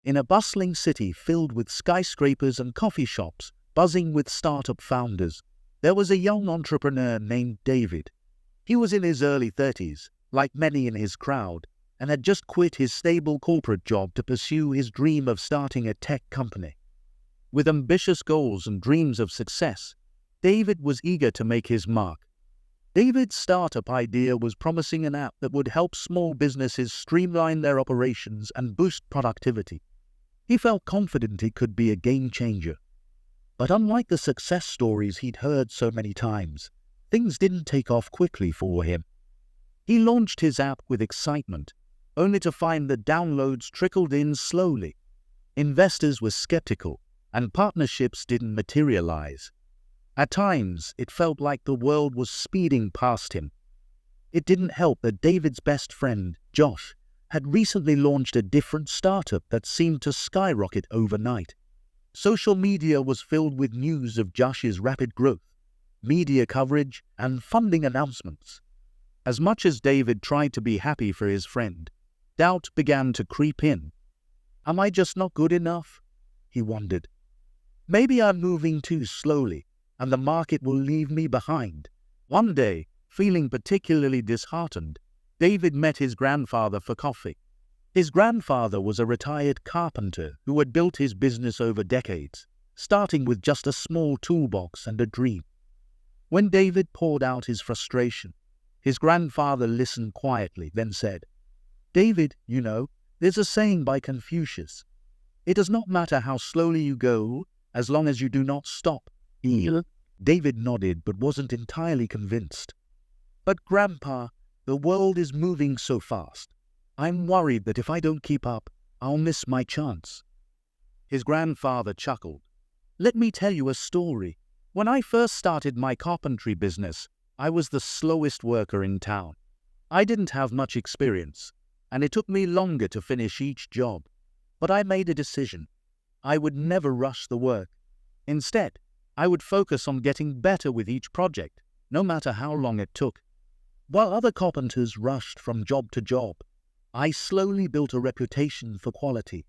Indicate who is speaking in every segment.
Speaker 1: In a bustling city filled with skyscrapers and coffee shops, buzzing with startup founders, there was a young entrepreneur named David. He was in his early 30s, like many in his crowd, and had just quit his stable corporate job to pursue his dream of starting a tech company. With ambitious goals and dreams of success, David was eager to make his mark. David's startup idea was promising an app that would help small businesses streamline their operations and boost productivity. He felt confident it could be a game changer. But unlike the success stories he'd heard so many times, things didn't take off quickly for him. He launched his app with excitement, only to find that downloads trickled in slowly. Investors were skeptical, and partnerships didn't materialize. At times, it felt like the world was speeding past him. It didn't help that David's best friend, Josh, had recently launched a different startup that seemed to skyrocket overnight. Social media was filled with news of Josh's rapid growth, media coverage, and funding announcements. As much as David tried to be happy for his friend, doubt began to creep in. Am I just not good enough? He wondered. Maybe I'm moving too slowly, and the market will leave me behind. One day, feeling particularly disheartened, David met his grandfather for coffee. His grandfather was a retired carpenter who had built his business over decades, starting with just a small toolbox and a dream. When David poured out his frustration, his grandfather listened quietly, then said, "David, there's a saying by Confucius. It does not matter how slowly you go, as long as you do not stop." David nodded but wasn't entirely convinced. "But Grandpa, the world is moving so fast. I'm worried that if I don't keep up, I'll miss my chance." His grandfather chuckled. "Let me tell you a story. When I first started my carpentry business, I was the slowest worker in town. I didn't have much experience, and it took me longer to finish each job. But I made a decision. I would never rush the work. Instead, I would focus on getting better with each project, no matter how long it took. While other carpenters rushed from job to job, I slowly built a reputation for quality.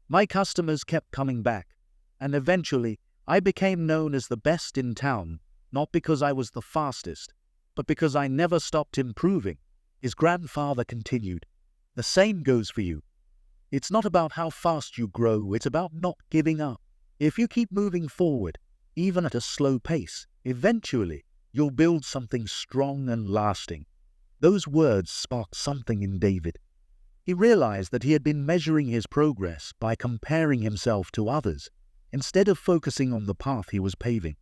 Speaker 1: My customers kept coming back, and eventually I became known as the best in town, not because I was the fastest, but because I never stopped improving." His grandfather continued, "The same goes for you. It's not about how fast you grow, it's about not giving up. If you keep moving forward, even at a slow pace, eventually you'll build something strong and lasting." Those words sparked something in David. He realized that he had been measuring his progress by comparing himself to others, instead of focusing on the path he was paving.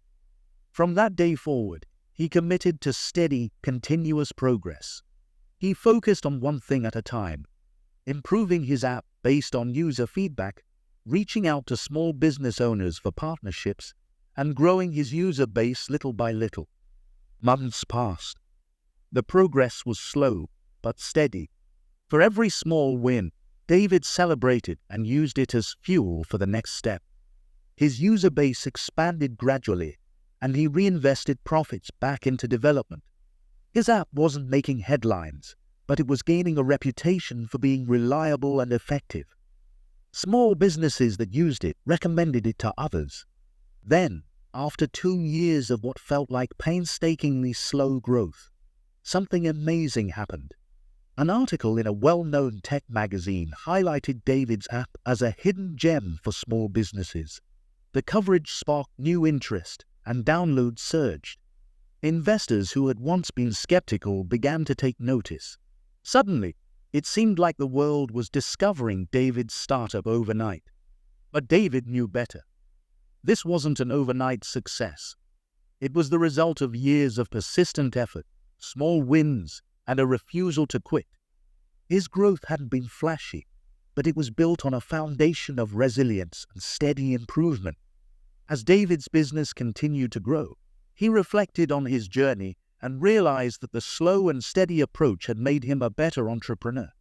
Speaker 1: From that day forward, he committed to steady, continuous progress. He focused on one thing at a time, improving his app based on user feedback, reaching out to small business owners for partnerships, and growing his user base little by little. Months passed. The progress was slow, but steady. For every small win, David celebrated and used it as fuel for the next step. His user base expanded gradually, and he reinvested profits back into development. His app wasn't making headlines, but it was gaining a reputation for being reliable and effective. Small businesses that used it recommended it to others. Then, after 2 years of what felt like painstakingly slow growth, something amazing happened. An article in a well-known tech magazine highlighted David's app as a hidden gem for small businesses. The coverage sparked new interest, and downloads surged. Investors who had once been skeptical began to take notice. Suddenly, it seemed like the world was discovering David's startup overnight. But David knew better. This wasn't an overnight success. It was the result of years of persistent effort, small wins, and a refusal to quit. His growth hadn't been flashy, but it was built on a foundation of resilience and steady improvement. As David's business continued to grow, he reflected on his journey and realized that the slow and steady approach had made him a better entrepreneur.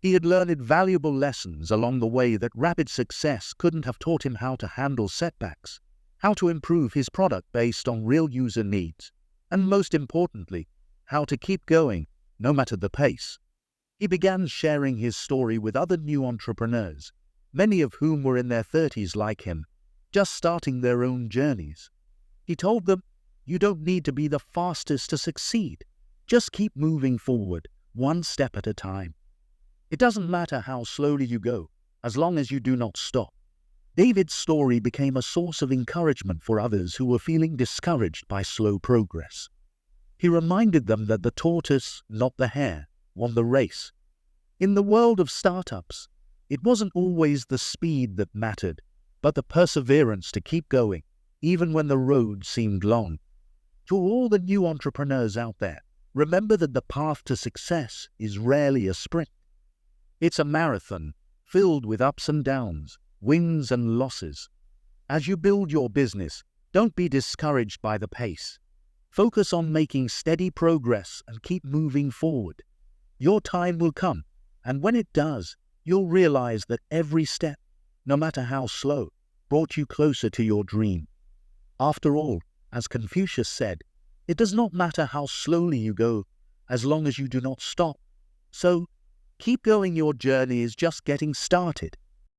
Speaker 1: He had learned valuable lessons along the way that rapid success couldn't have taught him: how to handle setbacks, how to improve his product based on real user needs, and most importantly, how to keep going, no matter the pace. He began sharing his story with other new entrepreneurs, many of whom were in their 30s like him, just starting their own journeys. He told them, "You don't need to be the fastest to succeed. Just keep moving forward, one step at a time. It doesn't matter how slowly you go, as long as you do not stop." David's story became a source of encouragement for others who were feeling discouraged by slow progress. He reminded them that the tortoise, not the hare, won the race. In the world of startups, it wasn't always the speed that mattered, but the perseverance to keep going, even when the road seemed long. To all the new entrepreneurs out there, remember that the path to success is rarely a sprint. It's a marathon filled with ups and downs, wins and losses. As you build your business, don't be discouraged by the pace. Focus on making steady progress and keep moving forward. Your time will come, and when it does, you'll realize that every step, no matter how slow, brought you closer to your dream. After all, as Confucius said, it does not matter how slowly you go, as long as you do not stop. So, keep going, your journey is just getting started.